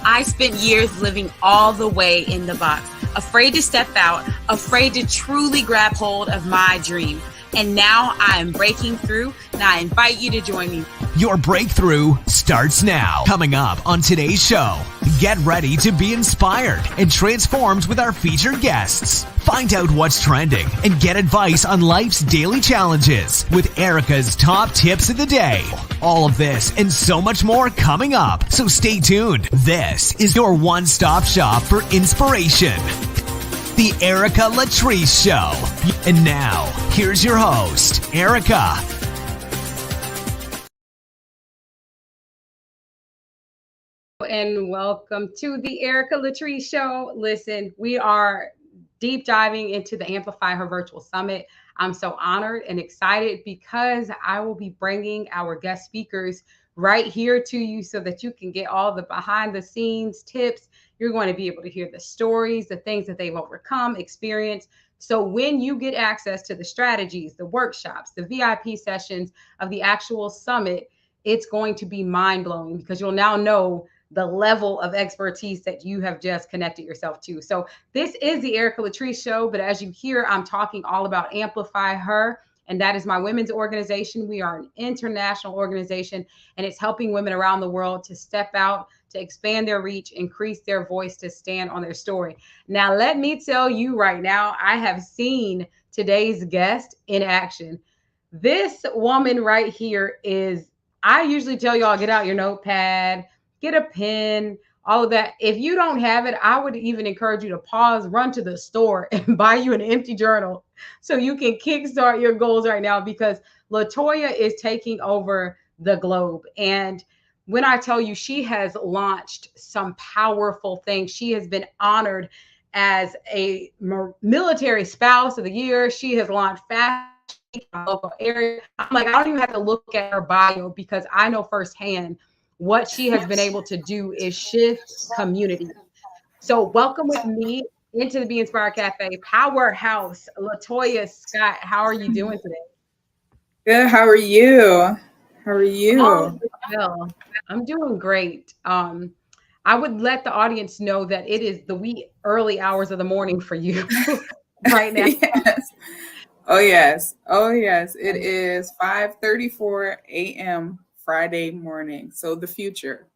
I spent years living all the way in the box, afraid to step out, afraid to truly grab hold of my dream. And now I am breaking through, and I invite you to join me. Your breakthrough starts now. Coming up on today's show, get ready to be inspired and transformed with our featured guests. Find out what's trending and get advice on life's daily challenges with Erica's top tips of the day. All of this and so much more coming up. So stay tuned. This is your one-stop shop for inspiration. The Erica Latrice Show. And now, here's your host, Erica. And welcome to the Erica Latrice Show. Listen, we are deep diving into the Amplify Her Virtual Summit. I'm so honored and excited because I will be bringing our guest speakers right here to you so that you can get all the behind the scenes tips. You're going to be able to hear the stories, the things that they've overcome, experienced. So when you get access to the strategies, the workshops, the VIP sessions of the actual summit, it's going to be mind-blowing because you'll now know the level of expertise that you have just connected yourself to. So this is the Erica Latrice Show, but as you hear, I'm talking all about Amplify Her, and that is my women's organization. We are an international organization, and it's helping women around the world to step out, to expand their reach, increase their voice, to stand on their story. Now, let me tell you right now, I have seen today's guest in action. This woman right here is, I usually tell y'all, get out your notepad, get a pen, all of that. If you don't have it, I would even encourage you to pause, run to the store and buy you an empty journal so you can kickstart your goals right now, because Latoya is taking over the globe. And when I tell you, she has launched some powerful things. She has been honored as a military spouse of the year. She has launched fashion in my local area. I'm like, I don't even have to look at her bio because I know firsthand what she has been able to do is shift community. So welcome with me into the Be Inspired Cafe powerhouse, Latoya Scott. How are you doing today? Good. How are you? How are you? Oh, well, I'm doing great. I would let the audience know that it is the wee early hours of the morning for you right now. Yes. Oh, yes. Oh, yes. It is 5:34 a.m. Friday morning. So the future.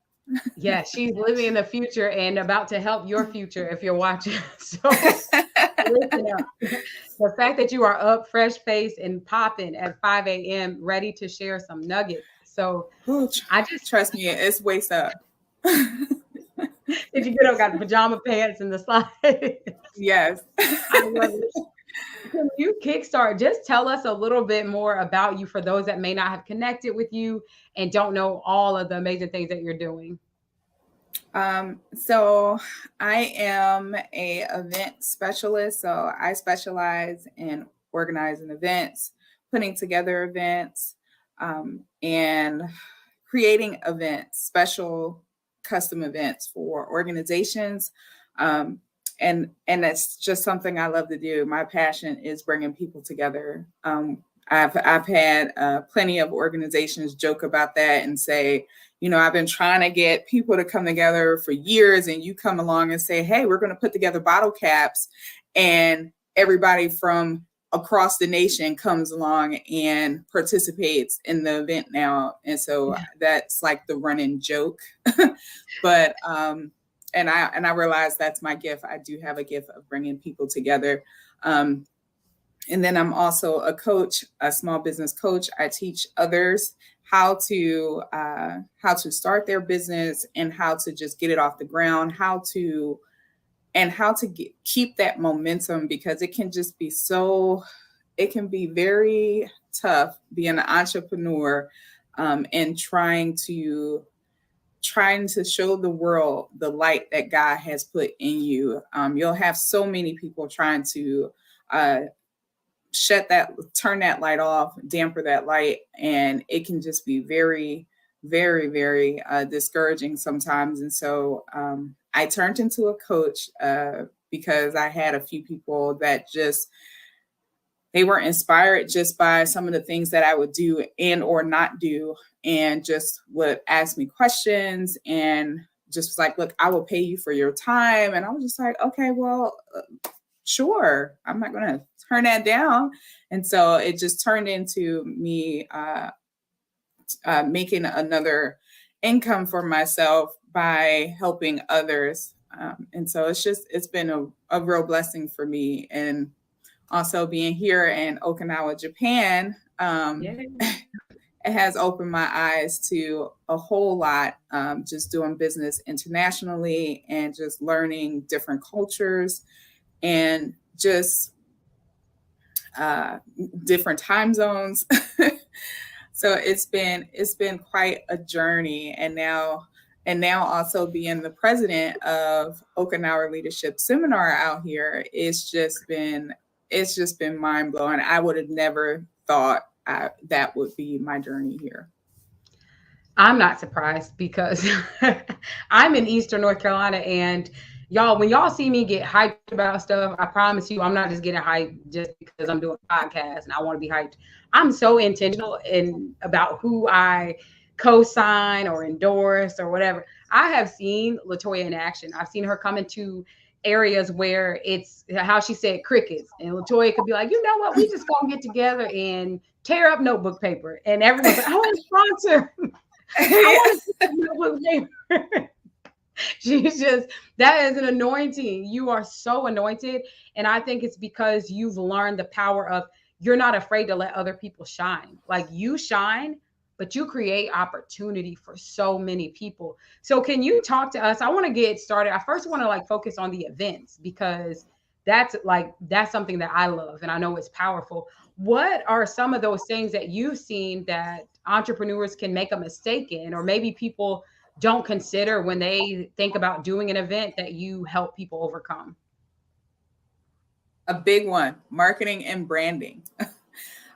Yeah, she's living in the future and about to help your future if you're watching. So listen up. The fact that you are up, fresh-faced and popping at 5 a.m., ready to share some nuggets. So I just trust me, it's waist up. If you get up, got the pajama pants and the slides. Yes. I love it. Can you kickstart? Just tell us a little bit more about you for those that may not have connected with you and don't know all of the amazing things that you're doing. So I am a event specialist. So I specialize in organizing events, putting together events, and creating events, special custom events for organizations. And that's just something I love to do. My passion is bringing people together. I've had plenty of organizations joke about that and say, I've been trying to get people to come together for years, and you come along and say, hey, we're going to put together bottle caps, and everybody from across the nation comes along and participates in the event now. And so that's like the running joke. But and I realize that's my gift. I do have a gift of bringing people together. And then I'm also a coach, a small business coach. I teach others how to start their business and how to just get it off the ground, how to keep that momentum, because it can just be it can be very tough being an entrepreneur and trying to show the world the light that God has put in you. You'll have so many people trying to turn that light off, damper that light. And it can just be very, very, very discouraging sometimes. And so I turned into a coach because I had a few people that they were inspired just by some of the things that I would do and or not do, and just would ask me questions and just was like, look, I will pay you for your time. And I was just like, okay, well, sure, I'm not going to turn that down. And so it just turned into me making another income for myself by helping others. And so it's been a real blessing for me. And also being here in Okinawa, Japan, it has opened my eyes to a whole lot, just doing business internationally and just learning different cultures and just different time zones. So it's been quite a journey. And now also being the president of Okinawa Leadership Seminar out here, it's just been mind blowing. I would have never thought that would be my journey here. I'm not surprised because I'm in Eastern North Carolina, and y'all, when y'all see me get hyped about stuff, I promise you, I'm not just getting hyped just because I'm doing a podcast and I want to be hyped. I'm so intentional about who I co-sign or endorse or whatever. I have seen Latoya in action. I've seen her come into areas where it's how she said crickets, and Latoya could be like, you know what, we just gonna get together and tear up notebook paper, and everyone's like, I want to sponsor. I want to She's just, that is an anointing. You are so anointed. And I think it's because you've learned the power of, you're not afraid to let other people shine. Like, you shine, but you create opportunity for so many people. So can you talk to us? I want to get started. I first want to focus on the events, because that's something that I love and I know it's powerful. What are some of those things that you've seen that entrepreneurs can make a mistake in, or maybe people don't consider when they think about doing an event, that you help people overcome? A big one: marketing and branding.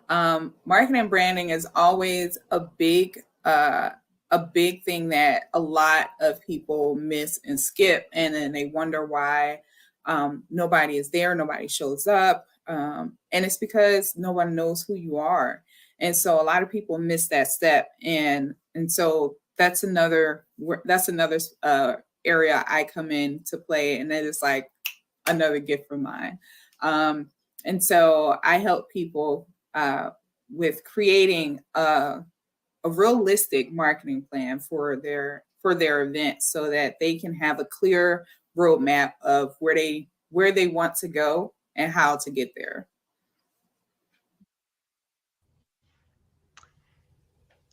Marketing and branding is always a big thing that a lot of people miss and skip, and then they wonder why nobody is there, nobody shows up, and it's because no one knows who you are. And so a lot of people miss that step, and so that's another area I come in to play, and that is like another gift of mine. And so I help people with creating a realistic marketing plan for their event, so that they can have a clear roadmap of where they want to go and how to get there.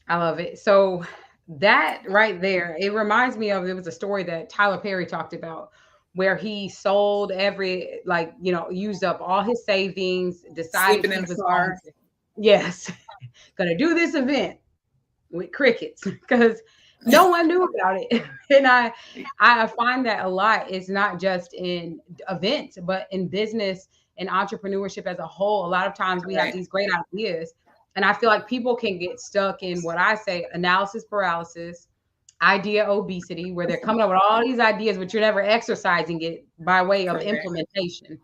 I love it. So that right there, it reminds me of, there was a story that Tyler Perry talked about where he sold used up all his savings, decided Sleeping he in the was car. yes, gonna do this event with crickets because no one knew about it. And I find that a lot. It's not just in events, but in business and entrepreneurship as a whole. A lot of times we have these great ideas, and I feel like people can get stuck in what I say analysis paralysis, idea obesity, where they're coming up with all these ideas, but you're never exercising it by way of implementation.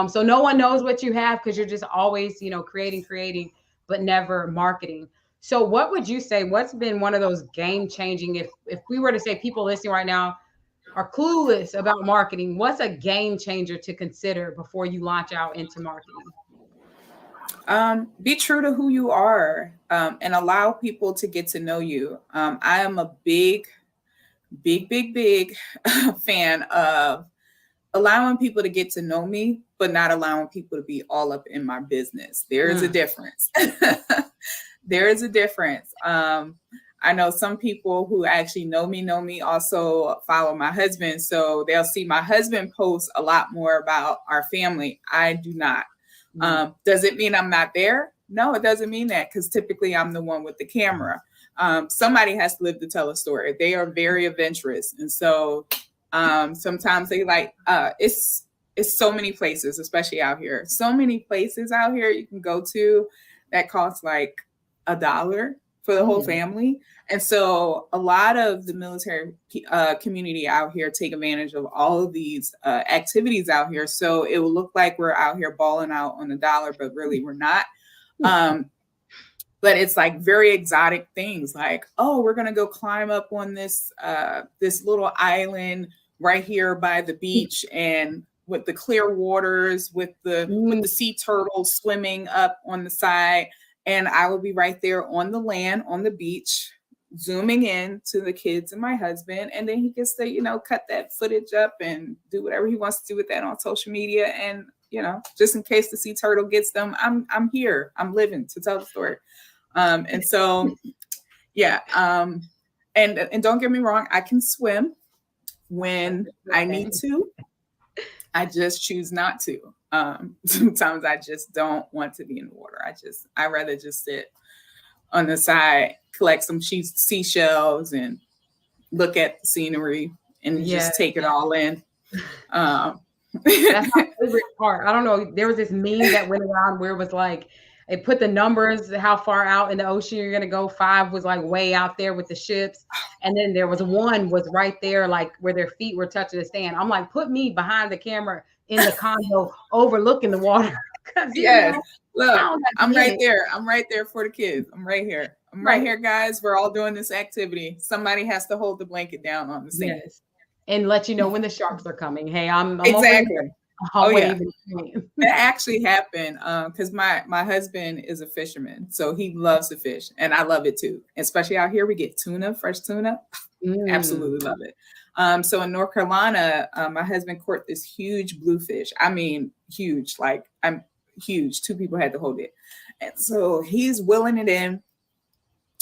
So no one knows what you have because you're just always, creating, but never marketing. So what would you say, what's been one of those game changing, if we were to say people listening right now are clueless about marketing, what's a game changer to consider before you launch out into marketing? Be true to who you are, and allow people to get to know you. I am a big fan of allowing people to get to know me, but not allowing people to be all up in my business. There is a difference. There is a difference. I know some people who actually know me also follow my husband. So they'll see my husband post a lot more about our family. I do not. Does it mean I'm not there? No, it doesn't mean that, because typically I'm the one with the camera. Somebody has to live to tell a story. They are very adventurous. And so sometimes they it's so many places, especially out here. So many places out here you can go to that cost like $1 for the whole family. And so a lot of the military community out here take advantage of all of these activities out here. So it will look like we're out here balling out on $1, but really we're not. but it's like very exotic things like, oh, we're going to go climb up on this this little island right here by the beach, and with the clear waters, with the sea turtles swimming up on the side, and I will be right there on the land on the beach, zooming in to the kids and my husband, and then he gets to, you know, cut that footage up and do whatever he wants to do with that on social media. And, you know, just in case the sea turtle gets them, I'm here, I'm living to tell the story. And so, yeah. And don't get me wrong, I can swim when I need to. I just choose not to. Sometimes I just don't want to be in the water. I rather just sit on the side, collect some seashells and look at the scenery and just take it all in. That's my favorite part. I don't know. There was this meme that went around where it was like, it put the numbers, how far out in the ocean you're going to go. 5 was like way out there with the ships. And then there was 1 was right there, like where their feet were touching the sand. I'm like, put me behind the camera in the condo overlooking the water. Yes. Look, I'm right there. I'm right there for the kids. I'm right here. I'm right here, guys. We're all doing this activity. Somebody has to hold the blanket down on the sand. Yes. And let you know when the sharks are coming. Hey, I'm exactly. Oh yeah, that actually happened because my husband is a fisherman, so he loves to fish, and I love it too. Especially out here, we get tuna, fresh tuna. Absolutely love it. So in North Carolina, my husband caught this huge bluefish. I mean, huge, like I'm huge. 2 people had to hold it, and so he's wheeling it in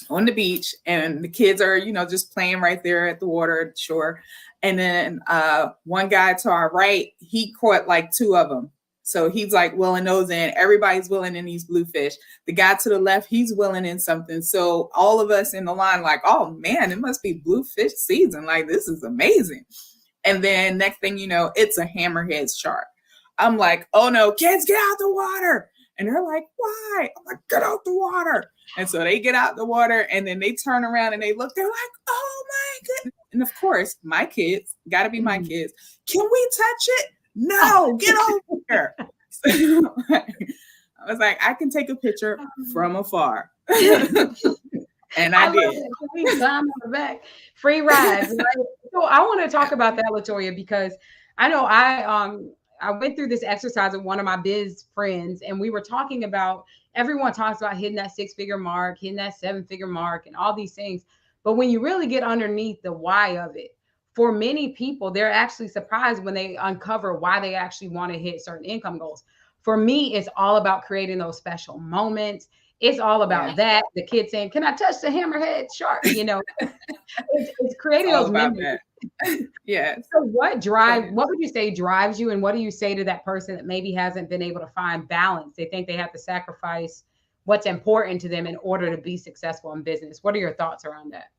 on the beach, and the kids are, you know, just playing right there at the water at the shore. And then one guy to our right, he caught like 2 of them. So he's like wheeling those in. Everybody's wheeling in these bluefish. The guy to the left, he's wheeling in something. So all of us in the line, like, oh man, it must be bluefish season. Like, this is amazing. And then next thing you know, it's a hammerhead shark. I'm like, oh no, kids, get out the water. And they're like, why? I'm like, get out the water. And so they get out the water, and then they turn around and they look, they're like, oh my goodness. And of course, my kids, gotta be my kids. Can we touch it? No, get over here. So, I was like, I can take a picture from afar. And I did. On the back. Free rides. Right? So I want to talk about that, Latoya, because I know I went through this exercise with one of my biz friends, and we were talking about, everyone talks about hitting that 6-figure mark, hitting that 7-figure mark, and all these things. But when you really get underneath the why of it, for many people, they're actually surprised when they uncover why they actually want to hit certain income goals. For me, it's all about creating those special moments. It's all about that. The kid saying, can I touch the hammerhead shark? You know, it's creating those memories. Yeah. So what would you say drives you? And what do you say to that person that maybe hasn't been able to find balance? They think they have to sacrifice what's important to them in order to be successful in business. What are your thoughts around that?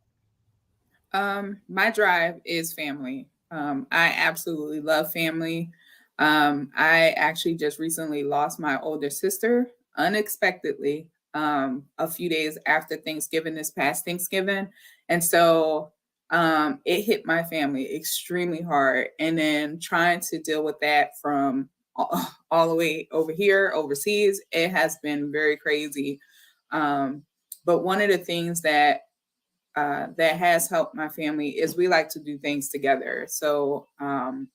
My drive is family. I absolutely love family. I actually just recently lost my older sister unexpectedly, a few days after Thanksgiving, this past Thanksgiving. And so it hit my family extremely hard. And then trying to deal with that from all the way over here, overseas, it has been very crazy. But one of the things that has helped my family is we like to do things together. So, and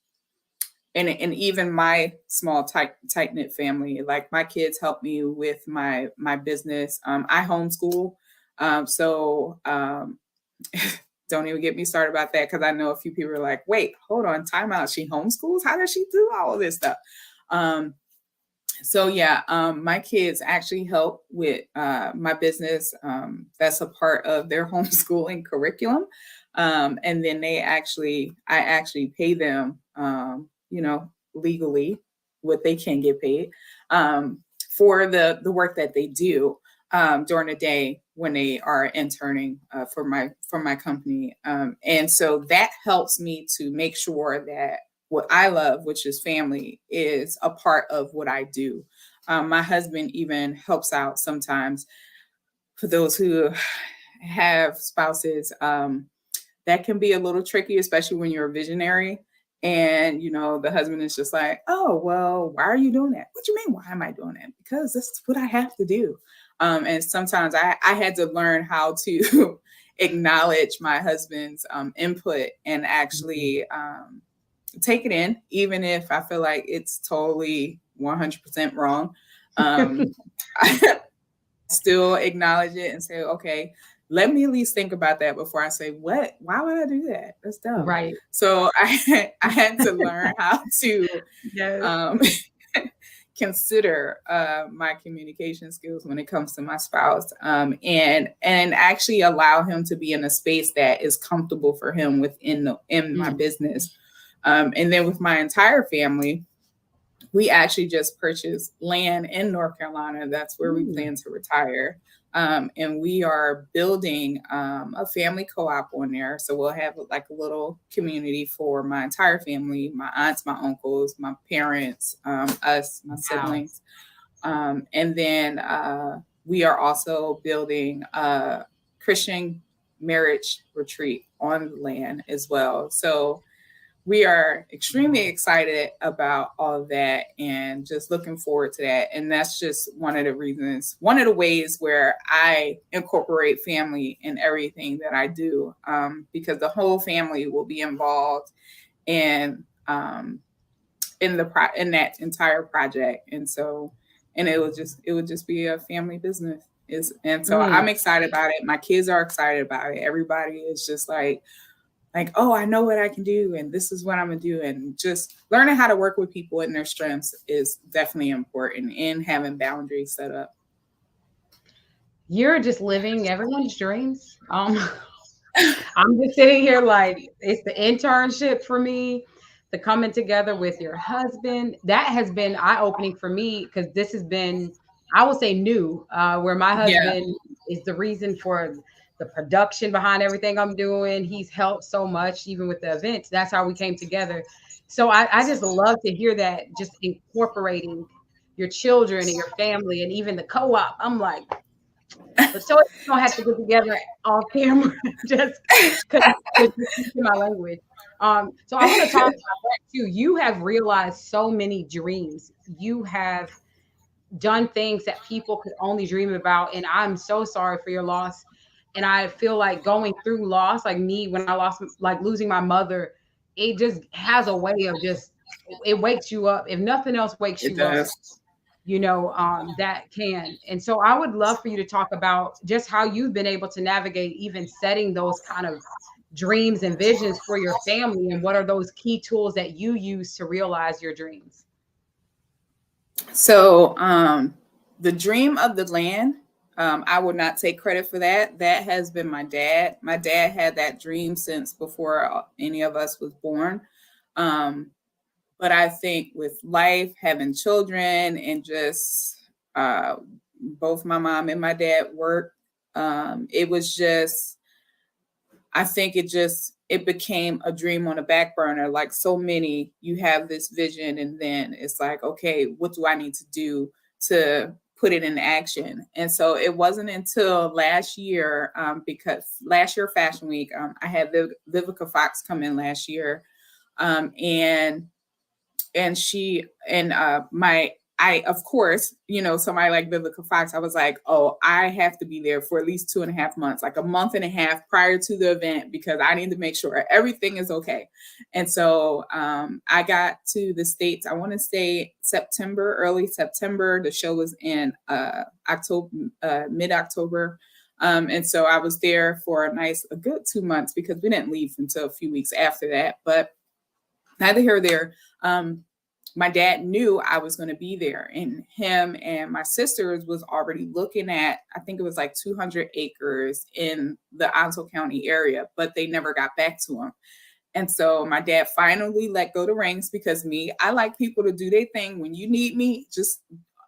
even my small tight-knit family, like my kids help me with my business. I homeschool. So don't even get me started about that, because I know a few people are like, wait, hold on, time out. She homeschools? How does she do all of this stuff? So yeah, my kids actually help with my business. That's a part of their homeschooling curriculum. And then I actually pay them, legally what they can get paid for the work that they do during the day when they are interning for my company. And so that helps me to make sure that what I love, which is family, is a part of what I do. My husband even helps out sometimes. For those who have spouses, that can be a little tricky, especially when you're a visionary. And, the husband is just like, oh, well, why are you doing that? What do you mean, why am I doing that? Because this is what I have to do. And sometimes I had to learn how to acknowledge my husband's input and actually take it in, even if I feel like it's totally 100% wrong. I still acknowledge it and say, okay, let me at least think about that before I say, what? Why would I do that? That's dumb. Right. So I had to learn how to Yes. consider my communication skills when it comes to my spouse, and actually allow him to be in a space that is comfortable for him in my business. And then with my entire family, we actually just purchased land in North Carolina. That's where we plan to retire. And we are building a family co-op on there. So we'll have like a little community for my entire family, my aunts, my uncles, my parents, us, my siblings. And then we are also building a Christian marriage retreat on the land as well. So we are extremely excited about all of that and just looking forward to that. And that's just one of the ways where I incorporate family in everything that I do, because the whole family will be involved in that entire project. And so, and it would just be a family business. And so I'm excited about it. My kids are excited about it. Everybody is just like, oh, I know what I can do, and this is what I'm gonna do. And just learning how to work with people and their strengths is definitely important, in having boundaries set up. You're just living everyone's dreams. I'm just sitting here like, it's the internship for me, the coming together with your husband. That has been eye-opening for me, because this has been, I would say, new, where my husband is the reason for the production behind everything I'm doing. He's helped so much, even with the events. That's how we came together. So I just love to hear that, just incorporating your children and your family and even the co-op. I'm like, but so you don't have to get together off camera just because my language. So I want to talk about that too. You have realized so many dreams. You have done things that people could only dream about. And I'm so sorry for your loss. And I feel like going through loss, like me, when I lost, like losing my mother, it just has a way of it wakes you up. If nothing else wakes you up, that can. And so I would love for you to talk about just how you've been able to navigate even setting those kind of dreams and visions for your family, and what are those key tools that you use to realize your dreams? So the dream of the land, I would not take credit for that. That has been my dad. My dad had that dream since before any of us was born. But I think with life, having children, and just both my mom and my dad work, it was just, I think it became a dream on a back burner. Like so many, you have this vision, and then it's like, okay, what do I need to do to put it in action? And so it wasn't until last year, because last year Fashion Week, I had Vivica Fox come in last year, and she and I, of course, somebody like Vivica Fox, I was like, oh, I have to be there for at least 2.5 months, like a month and a half prior to the event, because I need to make sure everything is okay. And so I got to the States, I want to say September, early September. The show was in October, mid-October. And so I was there for a good 2 months, because we didn't leave until a few weeks after that. But neither here or there. My dad knew I was going to be there, and him and my sisters was already looking at, I think it was like 200 acres in the Onslow County area, but they never got back to him. And so my dad finally let go the reins, because I like people to do their thing. When you need me, just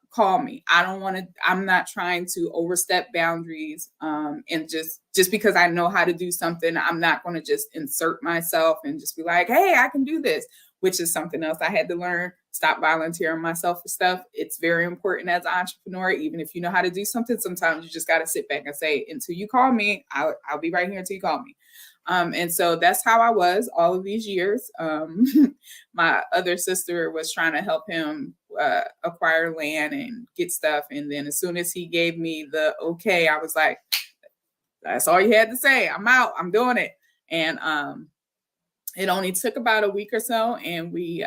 call me. I'm not trying to overstep boundaries. And just because I know how to do something, I'm not going to just insert myself and just be like, hey, I can do this, which is something else I had to learn. Stop volunteering myself for stuff. It's very important as an entrepreneur. Even if you know how to do something, sometimes you just got to sit back and say, until you call me, I'll be right here until you call me. And so that's how I was all of these years. My other sister was trying to help him acquire land and get stuff. And then as soon as he gave me the okay, I was like, that's all you had to say. I'm out. I'm doing it. And it only took about a week or so, and we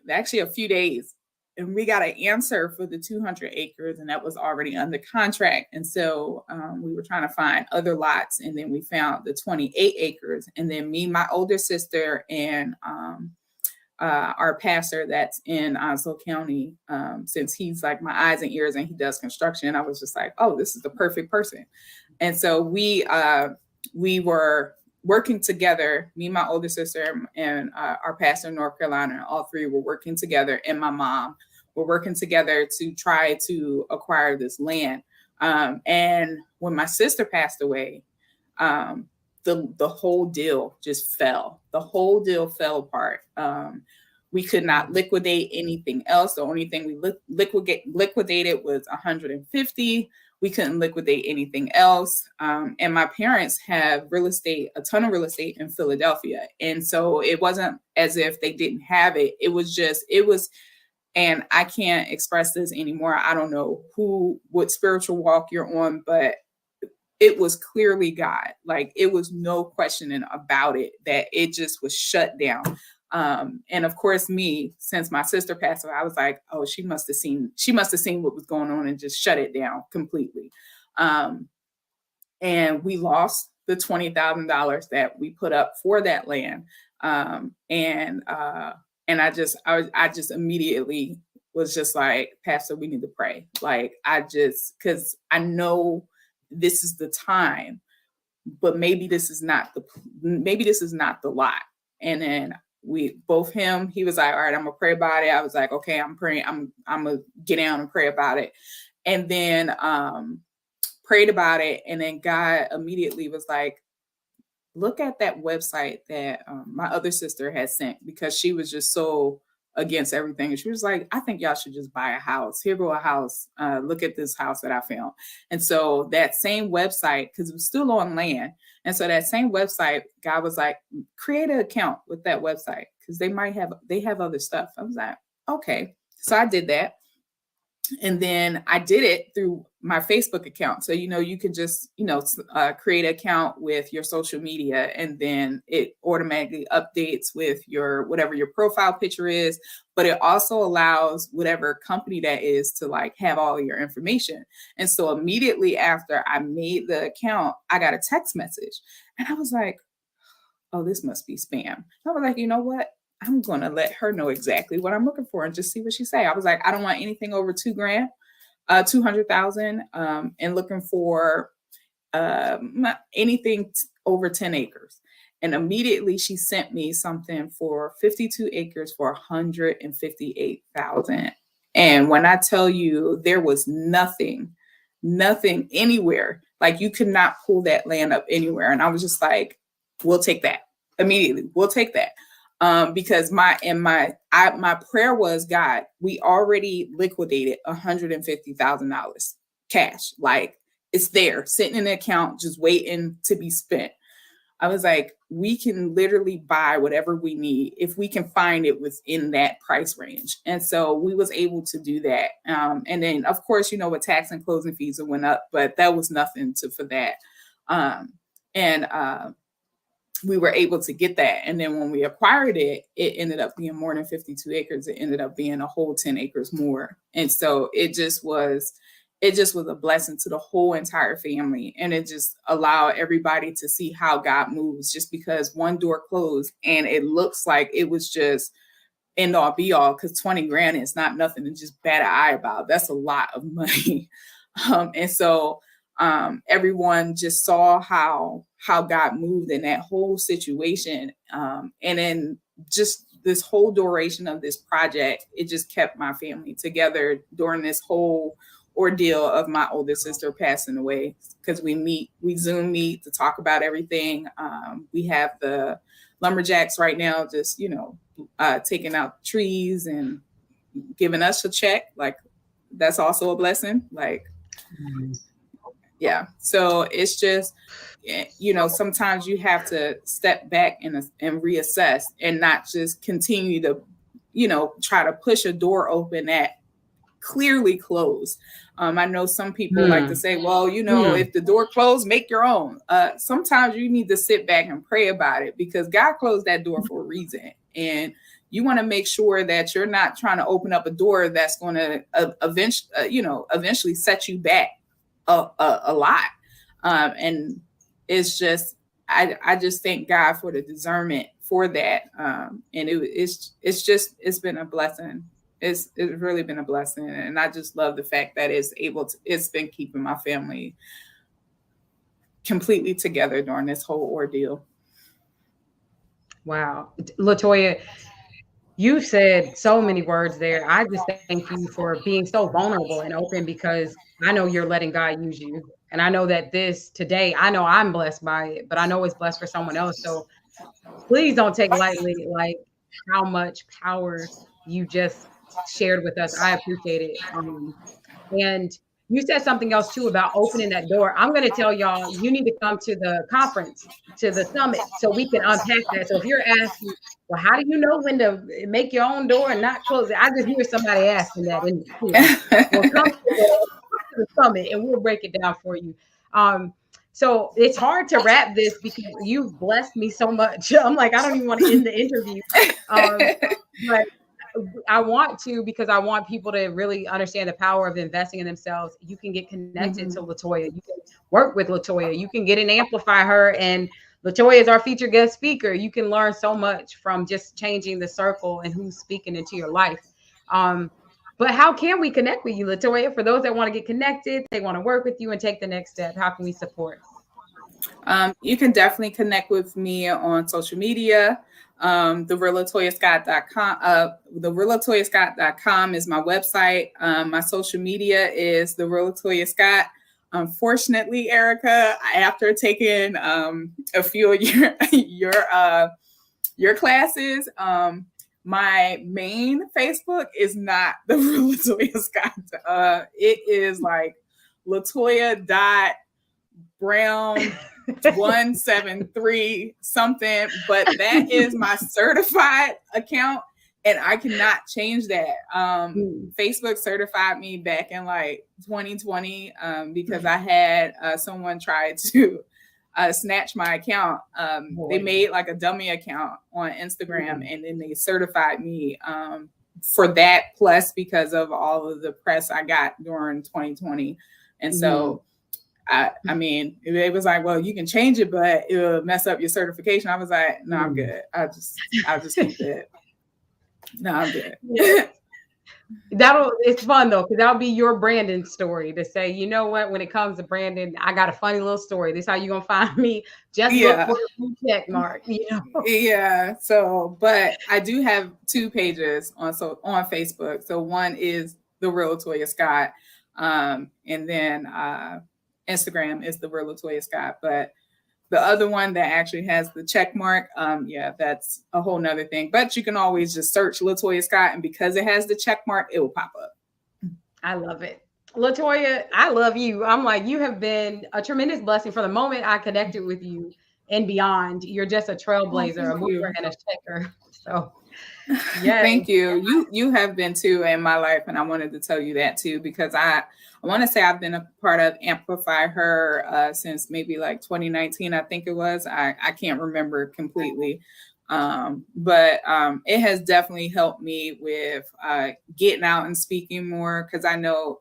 actually a few days, and we got an answer for the 200 acres, and that was already under contract. And so we were trying to find other lots, and then we found the 28 acres. And then me, my older sister, and our pastor that's in Onslow County, since he's like my eyes and ears and he does construction, I was just like, oh, this is the perfect person. And so we were working together, me, my older sister, and our pastor in North Carolina. All three were working together, and my mom were working together to try to acquire this land. And when my sister passed away, the whole deal just fell. The whole deal fell apart. We could not liquidate anything else. The only thing we liquidated was 150. We couldn't liquidate anything else. And my parents have a ton of real estate in Philadelphia. And so it wasn't as if they didn't have it. It was, and I can't express this anymore. I don't know what spiritual walk you're on, but it was clearly God. Like, it was no questioning about it, that it just was shut down. And of course, me, since my sister passed away, I was like, oh, she must have seen what was going on and just shut it down completely. And we lost the $20,000 that we put up for that land. And I just immediately was just like, Pastor, we need to pray. Like, because I know this is the time, but maybe this is not the lot. And then he was like, all right, I'm gonna pray about it. I was like, okay, I'm praying. I'm gonna get down and pray about it. And then prayed about it. And then God immediately was like, look at that website that my other sister had sent, because she was just so against everything. And she was like, I think y'all should just buy a house. Here go a house. Look at this house that I found. And so that same website, because it was still on land. And so that same website, God was like, create an account with that website, because they have other stuff. I was like, okay. So I did that. And then I did it through my Facebook account. So, you can just, create an account with your social media, and then it automatically updates with whatever your profile picture is. But it also allows whatever company that is to like have all your information. And so immediately after I made the account, I got a text message, and I was like, oh, this must be spam. I was like, you know what? I'm going to let her know exactly what I'm looking for and just see what she say. I was like, I don't want anything over $2,000, 200,000, and looking for anything over 10 acres. And immediately she sent me something for 52 acres for 158,000. And when I tell you, there was nothing anywhere, like you could not pull that land up anywhere. And I was just like, we'll take that immediately. We'll take that. Because my prayer was, God, we already liquidated $150,000 cash. Like, it's there sitting in the account, just waiting to be spent. I was like, we can literally buy whatever we need if we can find it within that price range. And so we was able to do that. And then of course, with tax and closing fees, it went up, but that was nothing for that. We were able to get that. And then when we acquired it, it ended up being more than 52 acres. It ended up being a whole 10 acres more. And so it just was a blessing to the whole entire family. And it just allowed everybody to see how God moves, just because one door closed and it looks like it was just end all be all, because 20 grand is not nothing to just bat an eye about. That's a lot of money. And so everyone just saw how God moved in that whole situation. And then just this whole duration of this project, it just kept my family together during this whole ordeal of my older sister passing away, because we Zoom meet to talk about everything. We have the lumberjacks right now, just, taking out trees and giving us a check. Like, that's also a blessing. Like, yeah. So it's just, sometimes you have to step back and reassess, and not just continue to try to push a door open that clearly closed. I know some people like to say, well, if the door closed, make your own. Sometimes you need to sit back and pray about it, because God closed that door for a reason. And you want to make sure that you're not trying to open up a door that's going to eventually set you back a lot. And it's just, I just thank God for the discernment for that. And it's been a blessing. It's really been a blessing. And I just love the fact that it's been keeping my family completely together during this whole ordeal. Wow. Latoya, you said so many words there. I just thank you for being so vulnerable and open, because I know you're letting God use you. And I know that today, I know I'm blessed by it, but I know it's blessed for someone else. So please don't take lightly, like, how much power you just shared with us. I appreciate it. And you said something else too about opening that door. I'm going to tell y'all, you need to come to the conference, to the summit, so we can unpack that. So if you're asking, well, how do you know when to make your own door and not close it? I just hear somebody asking that. Well, come to the summit and we'll break it down for you. So it's hard to wrap this because you've blessed me so much. I'm like, I don't even want to end the interview. But I want to, because I want people to really understand the power of investing in themselves. You can get connected to Latoya. You can work with Latoya. You can get and amplify her. And Latoya is our featured guest speaker. You can learn so much from just changing the circle and who's speaking into your life. But how can we connect with you, Latoya? For those that want to get connected, they want to work with you and take the next step, how can we support? You can definitely connect with me on social media. TheRealLatoyaScott.com. TheRealLatoyaScott.com is my website. My social media is TheRealLatoyaScott. Unfortunately, Erica, after taking a few of your classes, my main Facebook is not The Real Latoya Scott. It is like Latoya.Brown 173 something, but that is my certified account, and I cannot change that. Facebook certified me back in like 2020 because I had someone try to snatch my account. They made like a dummy account on Instagram, and then they certified me for that, plus because of all of the press I got during 2020. And so I mean, it was like, well, you can change it, but it'll mess up your certification. I was like, no, I'm good. I'll just keep it. No, I'm good. It's fun though, because that'll be your branding story to say, you know what, when it comes to branding, I got a funny little story. This is how you're gonna find me. Just look for a check mark, Yeah. So, but I do have 2 pages on Facebook. So one is The Real Latoya Scott, and then Instagram is The Real Latoya Scott. But the other one that actually has the check mark, that's a whole nother thing. But you can always just search Latoya Scott, and because it has the check mark, it will pop up. I love it. Latoya, I love you. I'm like, you have been a tremendous blessing from the moment I connected with you and beyond. You're just a trailblazer, a mover and a shaker. So yeah. Thank you. You have been too in my life, and I wanted to tell you that too, because I want to say I've been a part of Amplify Her since maybe like 2019, I think it was. I can't remember completely. But it has definitely helped me with getting out and speaking more, because I know,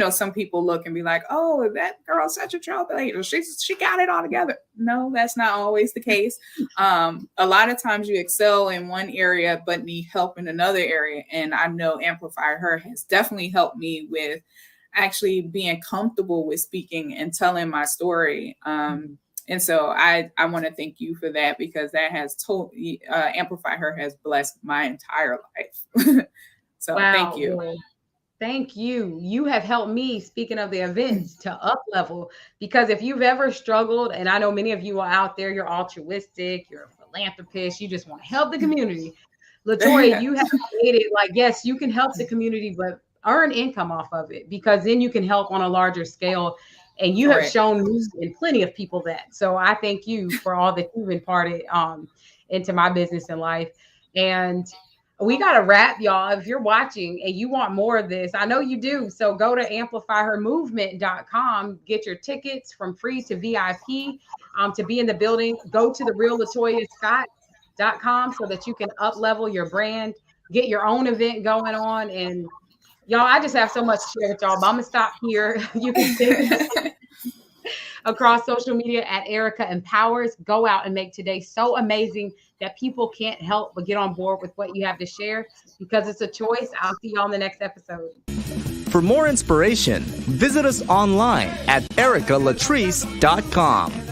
some people look and be like, oh, that girl's such a trailblazer. She got it all together. No, that's not always the case. A lot of times you excel in one area, but need help in another area. And I know Amplify Her has definitely helped me with actually being comfortable with speaking and telling my story. And so I want to thank you for that, because that has Amplify Her has blessed my entire life. So wow. Thank you. Thank you. You have helped me, speaking of the events, to up level, because if you've ever struggled, and I know many of you are out there, you're altruistic, you're a philanthropist, you just want to help the community. Latoya, you have made it like, yes, you can help the community, but earn income off of it, because then you can help on a larger scale. And you have shown me and plenty of people that. So I thank you for all that you've imparted into my business and life. And We got to wrap, y'all. If you're watching and you want more of this, I know you do. So go to amplifyhermovement.com, get your tickets from free to VIP to be in the building. Go to the reallatoyascott.com so that you can up level your brand, get your own event going on. And y'all, I just have so much to share with y'all, but I'm going to stop here. You can see across social media at Erica Empowers. Go out and make today so amazing that people can't help but get on board with what you have to share, because it's a choice. I'll see y'all in the next episode. For more inspiration, visit us online at ericalatrice.com.